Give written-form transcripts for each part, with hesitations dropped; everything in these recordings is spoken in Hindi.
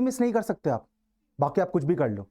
मिस नहीं कर सकते आप, बाकी आप कुछ भी कर लो।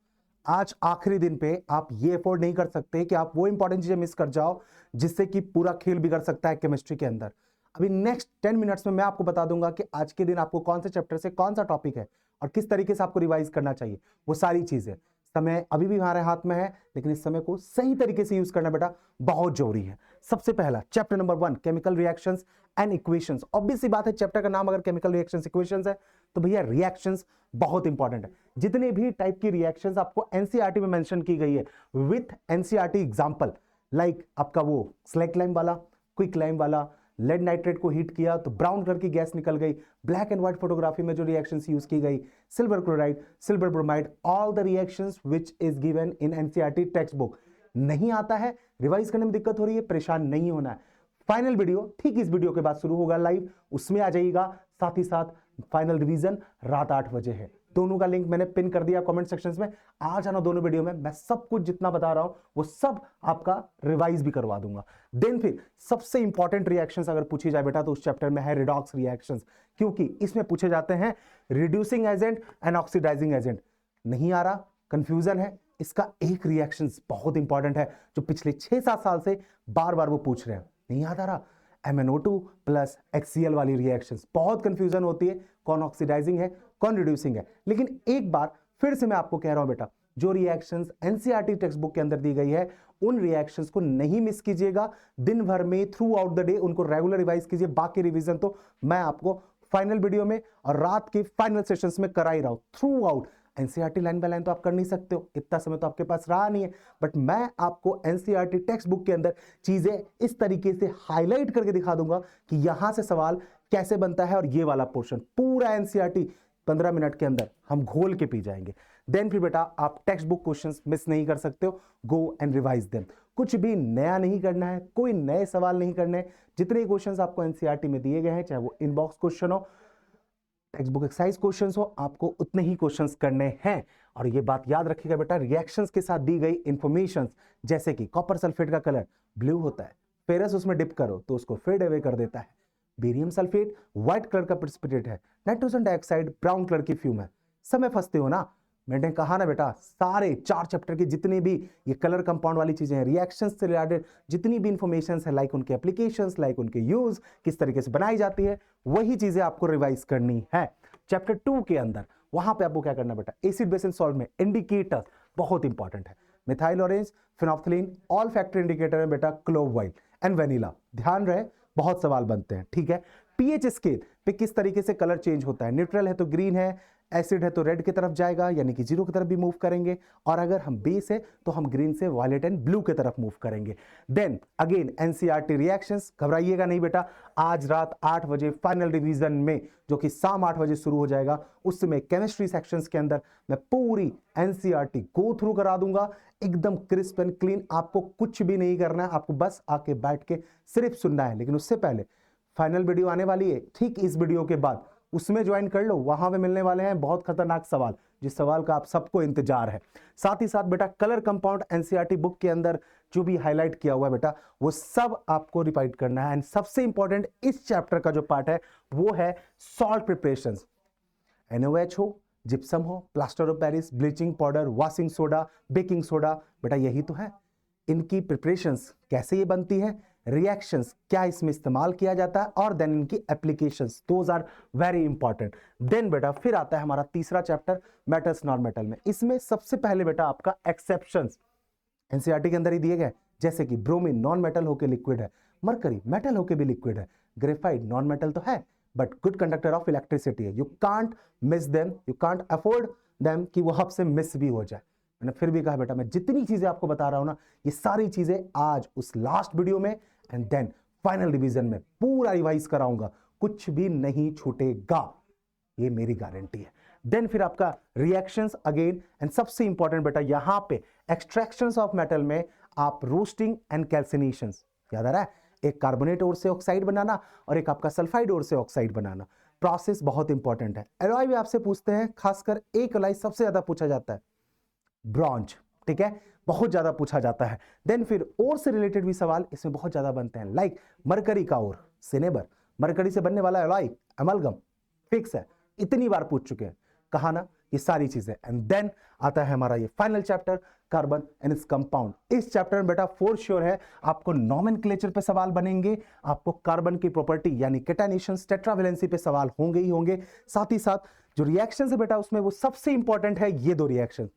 आज आखिरी दिन पे आप ये अफोर्ड नहीं कर सकते कि आप वो इंपॉर्टेंट चीजें मिस कर जाओ जिससे कि पूरा खेल बिगड़ सकता है केमिस्ट्री के अंदर। अभी नेक्स्ट 10 मिनट्स में मैं आपको बता दूंगा कि आज के दिन आपको कौन से चैप्टर से कौन सा टॉपिक है और किस तरीके से आपको रिवाइज करना चाहिए, वो सारी चीजें। समय अभी भी हमारे हाथ में है, लेकिन इस समय को सही तरीके से यूज करना बेटा बहुत जरूरी है। सबसे पहला chapter number 1, chemical reactions and equations. Obvious सी बात है, चैप्टर का नाम अगर केमिकल रिएक्शंस इक्वेशंस है तो भैया रिएक्शंस बहुत इंपॉर्टेंट है। जितने भी टाइप की रिएक्शंस आपको एनसीईआरटी में मेंशन की गई है विथ एनसीईआरटी एग्जांपल, लाइक आपका वो स्लैक लाइम वाला, क्विक लाइम वाला, लेड नाइट्रेट को हीट किया तो ब्राउन कलर की गैस निकल गई, ब्लैक एंड व्हाइट फोटोग्राफी में जो रिएक्शंस यूज की गई, silver chloride, silver bromide, all the reactions which is given in NCERT text book. नहीं आता है, रिवाइज करने में दिक्कत हो रही है, परेशान नहीं होना है। फाइनल वीडियो ठीक इस वीडियो के बाद शुरू होगा लाइव, उसमें आ जाइएगा। साथ ही साथ फाइनल रिवीजन रात 8 बजे है। दोनों का लिंक मैंने पिन कर दिया कमेंट सेक्शंस में, आ जाना दोनों वीडियो में। मैं सब कुछ जितना बता रहा हूं वो सब आपका रिवाइज भी करवा दूंगा। देन फिर सबसे इंपॉर्टेंट रिएक्शंस अगर पूछी जाए बेटा तो उस चैप्टर में है रिडॉक्स रिएक्शंस, क्योंकि इसमें पूछे जाते हैं reducing agent and oxidising agent. नहीं आ रहा, कंफ्यूजन है, इसका एक रिएक्शन बहुत इंपॉर्टेंट है जो पिछले 6-7 साल से बार बार वो पूछ रहे हैं। नहीं याद आ रहा, MnO2 प्लस HCl वाली रिएक्शंस, बहुत कंफ्यूजन होती है कौन ऑक्सीडाइजिंग है कौन रिड्यूसिंग है। लेकिन एक बार फिर से मैं आपको कह रहा हूं बेटा, जो रिएक्शंस एनसीईआरटी टेक्स्ट बुक के अंदर दी गई है उन रिएक्शंस को नहीं मिस कीजिएगा। दिन भर में थ्रू आउट द डे उनको रेगुलर रिवाइज कीजिए। बाकी रिवीजन तो मैं आपको फाइनल वीडियो में और रात के फाइनल सेशंस में करा ही रहा हूं through out. NCERT line by line तो आप कर नहीं सकते हो, इतना समय तो आपके पास रहा नहीं है, बट मैं आपको एनसीईआरटी टेक्स्ट बुक के अंदर चीजें इस तरीके से हाईलाइट करके दिखा दूंगा कि यहां से सवाल कैसे बनता है। और ये वाला पोर्शन पूरा एनसीईआरटी 15 मिनट के अंदर हम घोल के पी जाएंगे। देन फिर बेटा आप टेक्स्ट बुक क्वेश्चंस मिस नहीं कर सकते हो, गो एंड रिवाइज देम। कुछ भी नया नहीं करना है, कोई नए सवाल नहीं करने। जितने क्वेश्चंस आपको एनसीईआरटी में दिए गए हैं, चाहे वो इनबॉक्स क्वेश्चन हो, टेक्स्ट बुक एक्सरसाइज क्वेश्चंस हो, आपको उतने ही क्वेश्चंस करने हैं। और ये बात याद रखिएगा बेटा, रिएक्शंस के साथ दी गई इंफॉर्मेशन, जैसे कि कॉपर सल्फेट का कलर ब्लू होता है, फेरस उसमें डिप करो तो उसको फेड अवे कर देता है, बेरियम सल्फेट व्हाइट कलर का प्रेसिपिटेट है, नाइट्रोजन डाइऑक्साइड ब्राउन कलर की फ्यूम है। समय फंसते हो ना, मैंने कहा ना बेटा, सारे 4 चैप्टर के जितने भी ये कलर कंपाउंड वाली चीजें हैं, रिएक्शंस से रिलेटेड जितनी भी इंफॉर्मेशन है, लाइक उनके एप्लीकेशंस, लाइक उनके यूज, किस तरीके से बनाई जाती है, वही चीजें आपको रिवाइज करनी है। चैप्टर 2 के अंदर वहां पे आपको क्या करना बेटा, एसिड बेस एंड सॉल्ट में इंडिकेटर्स बहुत इंपॉर्टेंट है। Methyl orange, phenolphthalein, olfactory indicator है बेटा, क्लोव वाइट एंड वेनिला। ध्यान रहे, बहुत सवाल बनते हैं, ठीक है। पीएच स्केल पे किस तरीके से कलर चेंज होता है, न्यूट्रल है तो ग्रीन है, एसिड है तो रेड की तरफ जाएगा यानी कि 0 की तरफ भी मूव करेंगे, और अगर हम बेस है तो हम ग्रीन से वायलेट एंड ब्लू की तरफ मूव करेंगे। देन अगेन एनसीईआरटी रिएक्शंस, घबराइएगा नहीं बेटा, आज रात 8 बजे फाइनल रिवीजन में, जो कि शाम 8 बजे शुरू हो जाएगा, उसमें केमिस्ट्री सेक्शंस के अंदर मैं पूरी एनसीईआरटी गो थ्रू करा दूंगा, एकदम क्रिस्प एंड क्लीन। आपको कुछ भी नहीं करना है, आपको बस आके बैठ के सिर्फ सुनना है। लेकिन उससे पहले फाइनल वीडियो आने वाली है ठीक इस वीडियो के बाद, उसमें ज्वाइन कर लो, वहां पे मिलने वाले हैं बहुत खतरनाक सवाल, जिस सवाल का आप सबको इंतजार है। साथ ही साथ बेटा कलर कंपाउंड एनसीईआरटी बुक के अंदर जो भी हाईलाइट किया हुआ है बेटा, वो सब आपको रिपीट करना है। एंड सबसे इंपॉर्टेंट इस चैप्टर का जो पार्ट है वो है सॉल्ट प्रिपरेशंस। NaOH हो, जिप्सम हो, plaster of Paris, bleaching powder, washing soda, baking soda, बेटा यही तो है। इनकी प्रिपरेशंस कैसे ये बनती है, रिएक्शंस क्या इसमें इस्तेमाल किया जाता है, और देन इनकी applications, those are very important. Then बेटा फिर आता है हमारा तीसरा चैप्टर मेटल्स नॉन मेटल में। इसमें सबसे पहले बेटा आपका एक्सेप्शंस एनसीईआरटी के अंदर ही दिए गए, जैसे कि ब्रोमीन नॉन मेटल होकर लिक्विड है, मरकरी मेटल होकर भी लिक्विड है, ग्रेफाइट नॉन मेटल तो है but good conductor of electricity है, you can't miss them, you can't afford them कि वो आपसे मिस भी हो जाए। मैंने फिर भी कहा बेटा, मैं जितनी चीजें आपको बता रहा हूं ना, ये सारी चीजें आज उस लास्ट वीडियो में एंड देन फाइनल रिवीजन में पूरा रिवाइज कराऊंगा, कुछ भी नहीं छूटेगा, ये मेरी गारंटी है। देन फिर आपका रिएक्शंस अगेन, एंड सबसे इंपॉर्टेंट बेटा यहां पे एक्सट्रैक्शंस ऑफ मेटल में आप रोस्टिंग एंड कैल्सिनेशंस, याद आ रहा है, एक कार्बोनेट ओर से ऑक्साइड बनाना और एक आपका सल्फाइड ओर से ऑक्साइड बनाना, प्रोसेस बहुत इंपॉर्टेंट है। एलॉय भी आपसे पूछते हैं, खासकर एक एलॉय सबसे ज्यादा पूछा जाता है, ब्रॉन्ज, ठीक है, बहुत ज्यादा पूछा जाता है। देन फिर ओर से रिलेटेड भी सवाल इसमें बहुत ज्यादा बनते हैं, लाइक मरकरी का ओर, सिनेबर, मरकरी से बनने वाला एलॉय, अमलगम, फिक्स है, इतनी बार पूछ चुके हैं। कहा ना ये सारी चीजें। एंड देन आता है हमारा ये final chapter, carbon and its compound. इस चैप्टर में बेटा फॉर श्योर है आपको नॉमेनक्लेचर पे सवाल बनेंगे, आपको कार्बन की प्रॉपर्टी यानी कैटाइनेशंस, टेट्रावैलेंसी पे सवाल होंगे ही होंगे। साथ ही साथ जो रिएक्शन है बेटा उसमें वो सबसे इंपॉर्टेंट है ये दो रिएक्शन।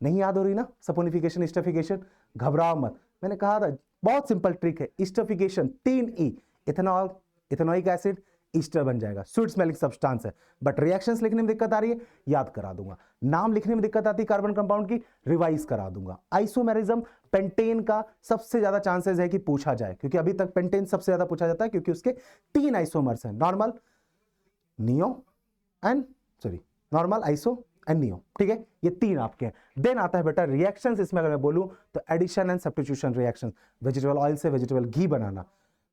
नहीं याद हो रही ना, सपोनिफिकेशन, स्टैफिकेशन, घबराओ मत, मैंने कहा था बहुत सिंपल ट्रिक है। स्टैफिकेशन 3E, ethanol, ethanoic acid, Easter बन जाएगा, स्वीट स्मेलिंग सब्सटेंस है। बट रिएक्शंस लिखने में दिक्कत आ रही है, याद करा दूंगा। नाम लिखने में दिक्कत आती है कार्बन कंपाउंड की, रिवाइज करा दूंगा। आइसोमेरिज्म, पेंटेन का सबसे ज्यादा चांसेस है कि पूछा जाए, क्योंकि अभी तक पेंटेन सबसे ज्यादा पूछा जाता है क्योंकि उसके 3 आइसोमर्स हैं, normal, neo and normal, iso and neo, ठीक है, ये 3 आपके हैं। देन आता है बेटा रिएक्शंस, इसमें अगर मैं बोलूं तो addition and substitution reactions, vegetable oil से वेजिटेबल घी बनाना।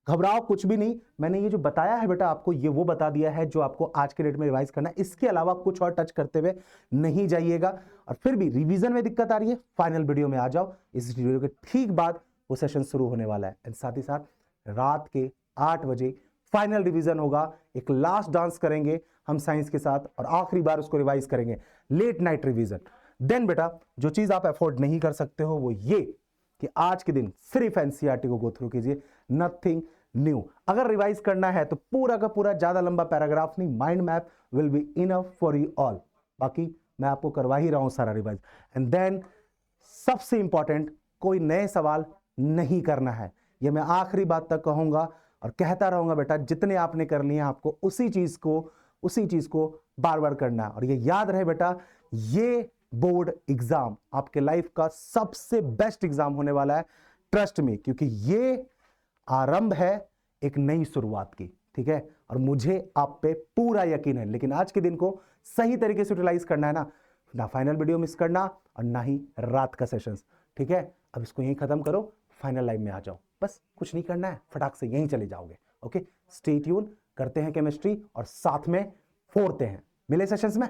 घबराओ कुछ भी नहीं, मैंने ये जो बताया है बेटा आपको, ये वो बता दिया है जो आपको आज के डेट में रिवाइज करना है। इसके अलावा कुछ और टच करते हुए नहीं जाइएगा। और फिर भी रिवीजन में दिक्कत आ रही है, फाइनल वीडियो में आ जाओ, इस वीडियो के ठीक बाद वो सेशन शुरू होने वाला है। एंड साथ ही साथ रात के 8 बजे फाइनल रिवीजन होगा, एक लास्ट डांस करेंगे हम साइंस के साथ और आखिरी बार उसको रिवाइज करेंगे, लेट नाइट रिवीजन। देन बेटा जो चीज आप अफोर्ड नहीं कर सकते हो वो ये कि आज के दिन सिर्फ एनसीईआरटी को गो थ्रू कीजिए, नथिंग न्यू। अगर रिवाइज करना है तो पूरा का पूरा ज्यादा लंबा पैराग्राफ नहीं, mind map will be enough for you all. बाकी मैं आपको करवा ही रहा हूं सारा रिवाइज। एंड देन सबसे इंपॉर्टेंट, कोई नए सवाल नहीं करना है, ये मैं आखिरी बात तक कहूंगा और कहता रहूंगा बेटा, जितने आपने कर लिए आपको उसी चीज को बार बार करना है। और ये याद रहे बेटा, ये बोर्ड एग्जाम आपके लाइफ का सबसे बेस्ट एग्जाम होने वाला है, ट्रस्ट में, क्योंकि ये आरंभ है एक नई शुरुआत की, ठीक है। और मुझे आप पे पूरा यकीन है, लेकिन आज के दिन को सही तरीके से यूटिलाइज करना है ना फाइनल वीडियो मिस करना और ना ही रात का सेशंस, ठीक है। अब इसको यहीं खत्म करो, फाइनल लाइव में आ जाओ, बस कुछ नहीं करना है, फटाक से यहीं चले जाओगे। ओके, स्टे ट्यून, करते हैं केमिस्ट्री और साथ में फोड़ते हैं। मिले सेशंस में।